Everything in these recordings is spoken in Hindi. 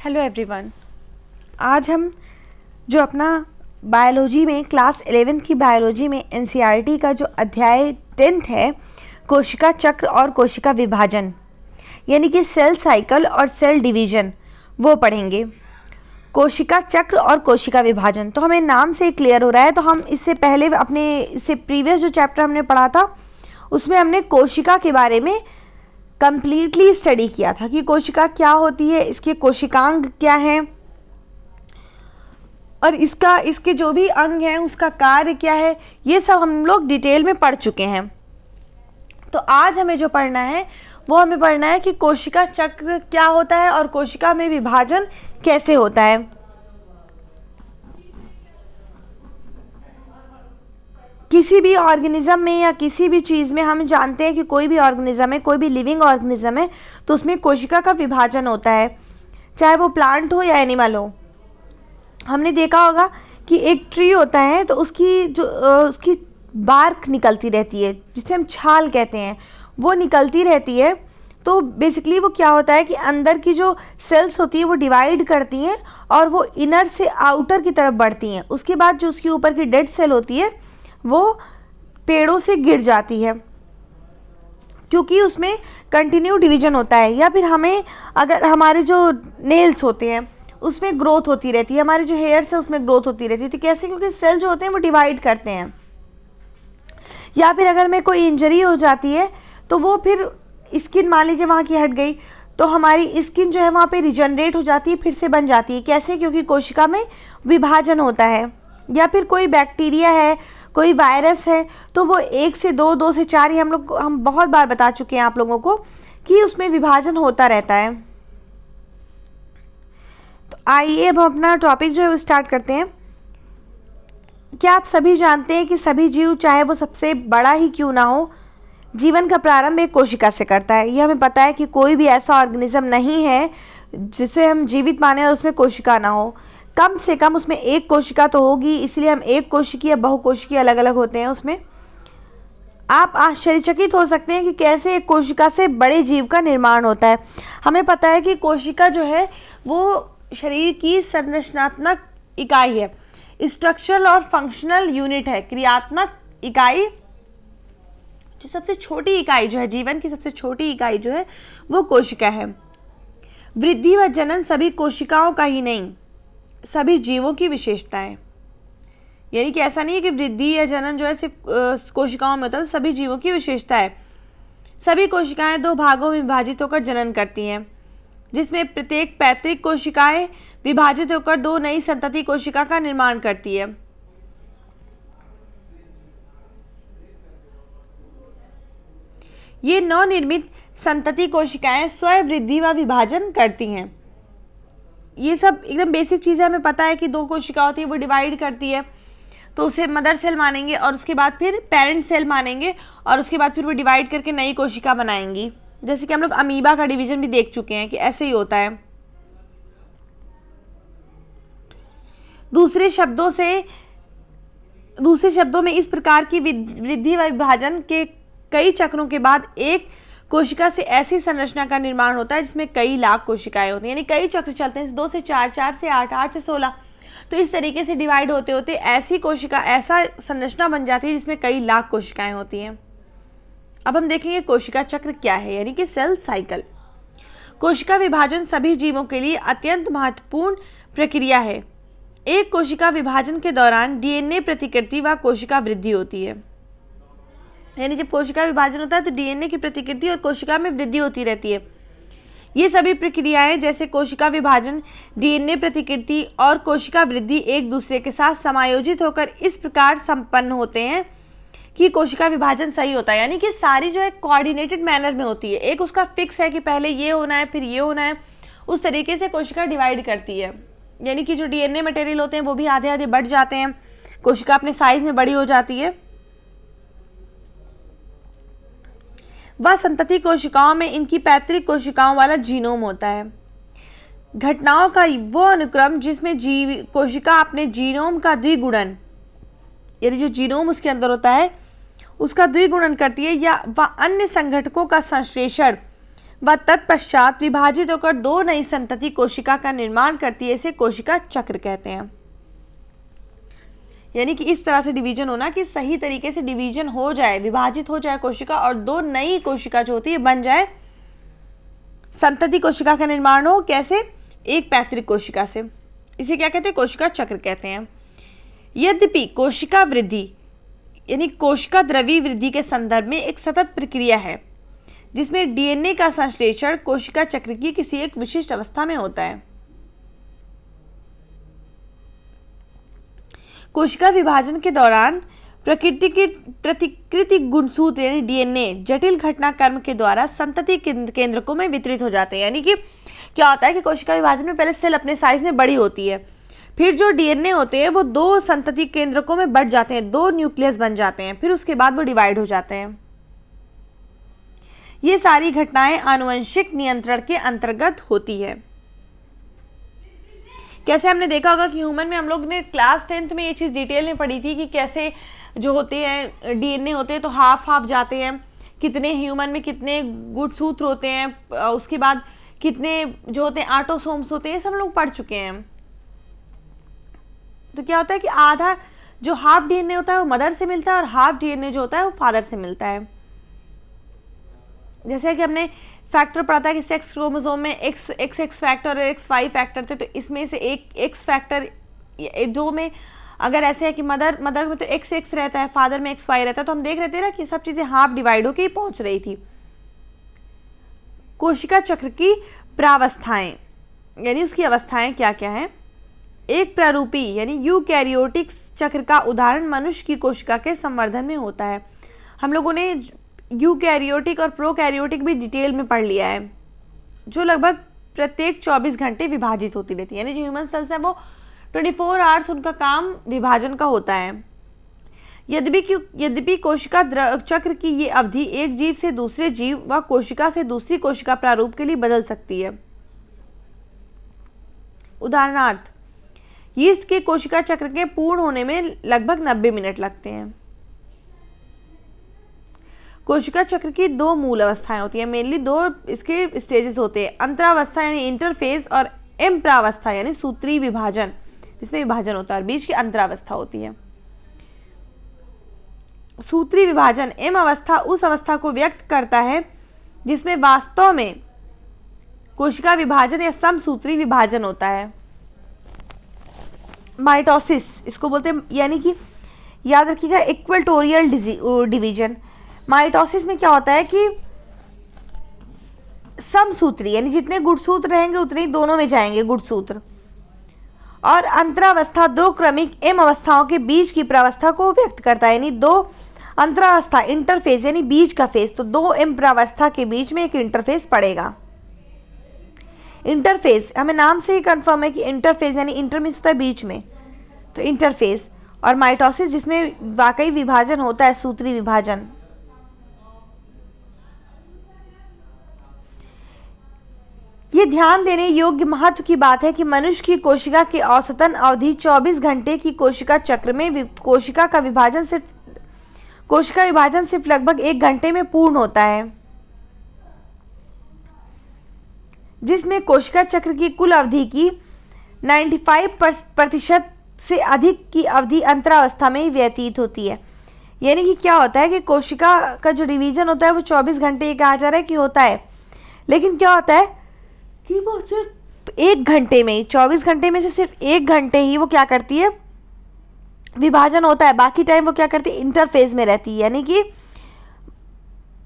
Hello everyone. आज हम जो अपना बायोलॉजी में क्लास 11 की बायोलॉजी में एनसीईआरटी का जो अध्याय 10th है, कोशिका चक्र और कोशिका विभाजन यानी कि सेल साइकिल और सेल डिवीजन, वो पढ़ेंगे। कोशिका चक्र और कोशिका विभाजन तो हमें नाम से क्लियर हो रहा है। तो हम इससे पहले इससे प्रीवियस जो चैप्टर हमने पढ़ा था उसमें हमने कोशिका के बारे में कंप्लीटली स्टडी किया था कि कोशिका क्या होती है, इसके कोशिकांग क्या हैं और इसके जो भी अंग हैं उसका कार्य क्या है, ये सब हम लोग डिटेल में पढ़ चुके हैं। तो आज हमें जो पढ़ना है वो हमें पढ़ना है कि कोशिका चक्र क्या होता है और कोशिका में विभाजन कैसे होता है। किसी भी ऑर्गेनिज्म में या किसी भी चीज़ में हम जानते हैं कि कोई भी ऑर्गेनिज्म है, कोई भी लिविंग ऑर्गेनिज्म है, तो उसमें कोशिका का विभाजन होता है, चाहे वो प्लांट हो या एनिमल हो। हमने देखा होगा कि एक ट्री होता है तो उसकी बार्क निकलती रहती है, जिसे हम छाल कहते हैं, वो निकलती रहती है। तो बेसिकली वो क्या होता है कि अंदर की जो सेल्स होती है वो डिवाइड करती हैं और वो इनर से आउटर की तरफ बढ़ती हैं। उसके बाद जो उसके ऊपर की डेड सेल होती है वो पेड़ों से गिर जाती है, क्योंकि उसमें कंटिन्यू डिवीजन होता है। या फिर अगर हमारे जो नेल्स होते हैं उसमें ग्रोथ होती रहती है, हमारे जो हेयर्स है उसमें ग्रोथ होती रहती है। तो कैसे? क्योंकि सेल जो होते हैं वो डिवाइड करते हैं। या फिर अगर हमें कोई इंजरी हो जाती है तो वो फिर स्किन, मान लीजिए वहाँ की हट गई, तो हमारी स्किन जो है वहाँ पे रिजनरेट हो जाती है, फिर से बन जाती है। कैसे? क्योंकि कोशिका में विभाजन होता है। या फिर कोई बैक्टीरिया है, कोई वायरस है, तो वो 1 से 2, 2 से 4 ही हम बहुत बार बता चुके हैं आप लोगों को कि उसमें विभाजन होता रहता है। तो आइए अब हम अपना टॉपिक जो है वो स्टार्ट करते हैं। क्या आप सभी जानते हैं कि सभी जीव, चाहे वो सबसे बड़ा ही क्यों ना हो, जीवन का प्रारंभ एक कोशिका से करता है। ये हमें पता है कि कोई भी ऐसा ऑर्गेनिज्म नहीं है जिसे हम जीवित माने और उसमें कोशिका ना हो। कम से कम उसमें एक कोशिका तो होगी, इसलिए हम एक कोशिकीय या बहुकोशिकीय अलग अलग होते हैं उसमें। आप आश्चर्यचकित हो सकते हैं कि कैसे एक कोशिका से बड़े जीव का निर्माण होता है। हमें पता है कि कोशिका जो है वो शरीर की संरचनात्मक इकाई है, स्ट्रक्चरल और फंक्शनल यूनिट है, क्रियात्मक इकाई। जो सबसे छोटी इकाई जो है, जीवन की सबसे छोटी इकाई जो है वो कोशिका है। वृद्धि व जनन सभी कोशिकाओं का ही नहीं, सभी जीवों की विशेषता है। यानी कि ऐसा नहीं है कि वृद्धि या जनन जो है सिर्फ कोशिकाओं में होता है, सभी जीवों की विशेषता है। सभी कोशिकाएं 2 भागों में विभाजित होकर जनन करती हैं, जिसमें प्रत्येक पैतृक कोशिकाएं विभाजित होकर 2 नई संतति कोशिका का निर्माण करती है। ये नवनिर्मित संतति कोशिकाएं स्वयं वृद्धि व विभाजन करती हैं। ये सब एकदम बेसिक चीज़ें हमें पता है कि 2 कोशिका होती है, वो डिवाइड करती है, तो उसे मदर सेल मानेंगे और उसके बाद फिर पेरेंट सेल मानेंगे और उसके बाद फिर वो डिवाइड करके नई कोशिका बनाएंगी। जैसे कि हम लोग अमीबा का डिवीजन भी देख चुके हैं कि ऐसे ही होता है। दूसरे शब्दों में इस प्रकार की वृद्धि व विभाजन के कई चक्रों के बाद एक कोशिका से ऐसी संरचना का निर्माण होता है जिसमें कई लाख कोशिकाएं होती हैं। यानी कई चक्र चलते हैं, 2 से 4, 4 से 8, 8 से 16, तो इस तरीके से डिवाइड होते होते ऐसा संरचना बन जाती है जिसमें कई लाख कोशिकाएं होती हैं। अब हम देखेंगे कोशिका चक्र क्या है, यानी कि सेल साइकिल। कोशिका विभाजन सभी जीवों के लिए अत्यंत महत्वपूर्ण प्रक्रिया है। एक कोशिका विभाजन के दौरान डीएनए प्रतिकृति व कोशिका वृद्धि होती है। यानी जब कोशिका विभाजन होता है तो डीएनए की प्रतिकृति और कोशिका में वृद्धि होती रहती है। ये सभी प्रक्रियाएं जैसे कोशिका विभाजन, डीएनए प्रतिकृति और कोशिका वृद्धि एक दूसरे के साथ समायोजित होकर इस प्रकार संपन्न होते हैं कि कोशिका विभाजन सही होता है। यानी कि सारी जो है कोऑर्डिनेटेड मैनर में होती है। एक उसका फिक्स है कि पहले ये होना है फिर ये होना है, उस तरीके से कोशिका डिवाइड करती है। यानी कि जो डीएनए मटेरियल होते हैं वो भी आधे आधे बढ़ जाते हैं, कोशिका अपने साइज में बड़ी हो जाती है। वह संतति कोशिकाओं में इनकी पैतृक कोशिकाओं वाला जीनोम होता है। घटनाओं का वो अनुक्रम जिसमें कोशिका अपने जीनोम का द्विगुणन, यानी जो जीनोम उसके अंदर होता है उसका द्विगुणन करती है, या वह अन्य संघटकों का संश्लेषण व तत्पश्चात विभाजित होकर दो नई संतति कोशिका का निर्माण करती है, इसे कोशिका चक्र कहते हैं। यानी कि इस तरह से डिवीजन होना कि सही तरीके से डिवीजन हो जाए, विभाजित हो जाए कोशिका और दो नई कोशिका जो होती है बन जाए, संतति कोशिका का निर्माण हो। कैसे? एक पैतृक कोशिका से। इसे क्या कहते हैं? कोशिका चक्र कहते हैं। यद्यपि कोशिका वृद्धि यानी कोशिका द्रव्य वृद्धि के संदर्भ में एक सतत प्रक्रिया है जिसमें डीएनए का संश्लेषण कोशिका चक्र की किसी एक विशिष्ट अवस्था में होता है। कोशिका विभाजन के दौरान प्रकृति की प्रतिकृति गुणसूत्र यानी डीएनए जटिल घटनाक्रम के द्वारा संतति केंद्रकों में वितरित हो जाते हैं। यानी कि क्या होता है कि कोशिका विभाजन में पहले सेल अपने साइज में बड़ी होती है, फिर जो डीएनए होते हैं वो दो संतति केंद्रकों में बढ़ जाते हैं, दो न्यूक्लियस बन जाते हैं, फिर उसके बाद वो डिवाइड हो जाते हैं। ये सारी घटनाएं आनुवंशिक नियंत्रण के अंतर्गत होती है। कैसे? हमने देखा होगा कि ह्यूमन में हम लोग ने क्लास 10th में ये चीज़ डिटेल में पढ़ी थी कि कैसे जो होते हैं डीएनए होते हैं तो हाफ हाफ जाते हैं, कितने ह्यूमन में कितने गुणसूत्र होते हैं, उसके बाद कितने जो होते हैं ऑटोसोम्स होते हैं, सब लोग पढ़ चुके हैं। तो क्या होता है कि आधा जो हाफ डीएनए होता है वो मदर से मिलता है और हाफ डीएनए जो होता है वो फादर से मिलता है। जैसे कि हमने फैक्टर पढ़ा था कि सेक्स क्रोमोसोम में एक्स फैक्टर और एक्स वाई फैक्टर थे, तो इसमें से एक एक्स फैक्टर दो में अगर ऐसे है कि मदर में तो एक्स रहता है, फादर में एक्स वाई रहता है, तो हम देख रहे थे ना कि सब चीज़ें हाफ डिवाइड होकर ही पहुंच रही थी। कोशिका चक्र की प्रावस्थाएं यानी उसकी अवस्थाएं क्या क्या हैं? एक प्रारूपी यानी यूकैरियोटिक चक्र का उदाहरण मनुष्य की कोशिका के संवर्धन में होता है। हम लोगों ने यूकैरियोटिक और प्रोकैरियोटिक भी डिटेल में पढ़ लिया है, जो लगभग प्रत्येक 24 घंटे विभाजित होती रहती है। यानी जो ह्यूमन सेल्स हैं वो 24 आवर्स उनका काम विभाजन का होता है। यद्यपि कोशिका चक्र की ये अवधि एक जीव से दूसरे जीव व कोशिका से दूसरी कोशिका प्रारूप के लिए बदल सकती है। उदाहरणार्थ, यीस्ट के कोशिका चक्र के पूर्ण होने में लगभग 90 मिनट लगते हैं। कोशिका चक्र की दो मूल अवस्थाएं होती हैं, मेनली दो इसके स्टेजेस होते हैं, अंतरावस्था यानी इंटरफेज और एम प्रावस्था यानी सूत्री विभाजन, जिसमें विभाजन होता है, और बीच की अंतरावस्था होती है। सूत्री विभाजन एम अवस्था उस अवस्था को व्यक्त करता है जिसमें वास्तव में कोशिका विभाजन या समसूत्री विभाजन होता है। माइटोसिस इसको बोलते हैं, यानी कि याद रखिएगा इक्वेटोरियल डिवीजन। माइटोसिस में क्या होता है कि समसूत्री यानी जितने गुणसूत्र रहेंगे उतने ही दोनों में जाएंगे गुणसूत्र, और अंतरावस्था दो क्रमिक एम अवस्थाओं के बीच की प्रावस्था को व्यक्त करता है, यानी दो अंतरावस्था इंटरफेज यानी बीच का फेज, तो दो एम प्रावस्था के बीच में एक इंटरफेज पड़ेगा। इंटरफेज हमें नाम से ही कंफर्म है कि इंटरफेज यानी इंटर मींस होता है बीच में, तो इंटरफेज। और माइटोसिस जिसमें वाकई विभाजन होता है, सूत्री विभाजन। ये ध्यान देने योग्य महत्व की बात है कि मनुष्य की कोशिका की औसतन अवधि 24 घंटे की कोशिका चक्र में कोशिका विभाजन सिर्फ लगभग 1 घंटे में पूर्ण होता है, जिसमें कोशिका चक्र की कुल अवधि की 95% से अधिक की अवधि अंतरावस्था में ही व्यतीत होती है। यानी कि क्या होता है कि कोशिका का जो डिवीजन होता है वो 24 घंटे ये कहा जा रहा है कि होता है, लेकिन क्या होता है कि वो सिर्फ 1 घंटे में, 24 घंटे में से सिर्फ 1 घंटे ही वो क्या करती है, विभाजन होता है। बाकी टाइम वो क्या करती है, इंटरफेज में रहती है, यानी कि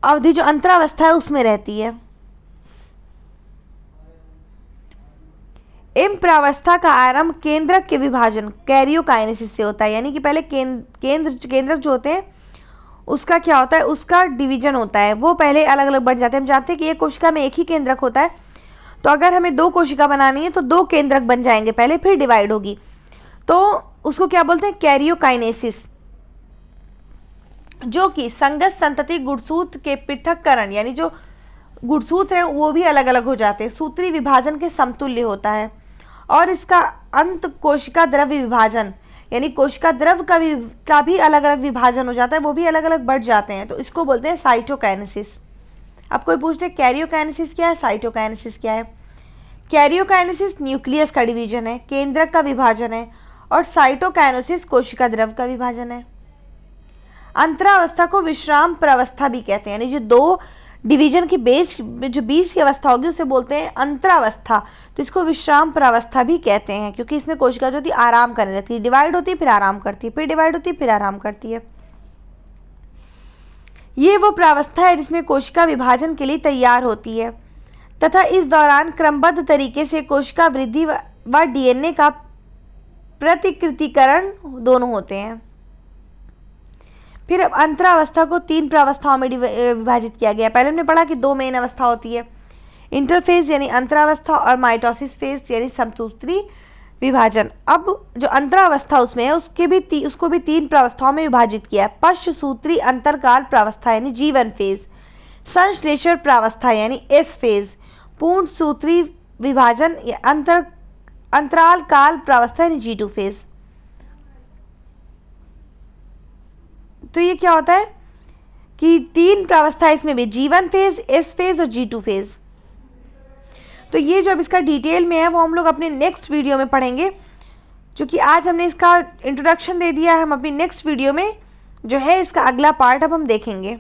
अवधि जो अंतरावस्था है उसमें रहती है। एम प्रावस्था का आरंभ केंद्रक के विभाजन कैरियोकाइनेसिस से होता है, यानी कि पहले केंद्रक जो होते हैं उसका क्या होता है, उसका डिवीजन होता है, वो पहले अलग अलग बढ़ जाते हैं। हम जानते हैं कि एक कोशिका में एक ही केंद्रक होता है, तो अगर हमें 2 कोशिका बनानी है तो 2 केंद्रक बन जाएंगे पहले, फिर डिवाइड होगी, तो उसको क्या बोलते हैं, कैरियोकाइनेसिस, जो कि संगत संतति गुणसूत्र के पृथक्करण यानी जो गुणसूत्र है वो भी अलग अलग हो जाते हैं, सूत्री विभाजन के समतुल्य होता है। और इसका अंत कोशिका द्रव्य विभाजन यानी कोशिका द्रव का भी अलग अलग विभाजन हो जाता है, वो भी अलग अलग बढ़ जाते हैं, तो इसको बोलते हैं साइटोकाइनेसिस। अब कोई पूछ ले कैरियोकाइनेसिस क्या है, साइटोकाइनेसिस क्या है। कैरियोकाइनेसिस न्यूक्लियस का डिवीजन है, केंद्रक का विभाजन है, और साइटोकाइनेसिस कोशिका द्रव का विभाजन है। अंतरावस्था को विश्राम प्रावस्था भी कहते हैं, यानी जो दो डिवीजन के बीच की अवस्था होगी उसे बोलते हैं अंतरावस्था। तो इसको विश्राम प्रावस्था भी कहते हैं, क्योंकि इसमें कोशिका जो होती है आराम करने लगती है, डिवाइड होती है फिर आराम करती है, फिर डिवाइड होती है फिर आराम करती है। ये वो प्रावस्था है जिसमें कोशिका विभाजन के लिए तैयार होती है तथा इस दौरान क्रमबद्ध तरीके से कोशिका वृद्धि व डीएनए का प्रतिकृतिकरण दोनों होते हैं। फिर अब अंतरावस्था को 3 प्रावस्थाओं में विभाजित किया गया। पहले हमने पढ़ा कि 2 मेन अवस्था होती है, इंटरफेज यानी अंतरावस्था और माइटोसिस फेज यानी समसूत्री विभाजन। अब जो अंतरावस्था उसमें है उसको भी 3 प्रावस्थाओं में विभाजित किया है। पश्चसूत्री अंतरकाल प्रावस्था यानी G1 फेज, संश्लेषण प्रावस्था यानी S फेज, पूर्ण सूत्री विभाजन अंतराल काल प्रावस्था यानी G2 फेज। तो ये क्या होता है कि 3 प्रावस्था इसमें भी, G1 फेज, S फेज और G2 फेज। तो ये जो अब इसका डिटेल में है वो हम लोग अपने नेक्स्ट वीडियो में पढ़ेंगे। क्योंकि आज हमने इसका इंट्रोडक्शन दे दिया है, हम अपनी नेक्स्ट वीडियो में जो है इसका अगला पार्ट अब हम देखेंगे।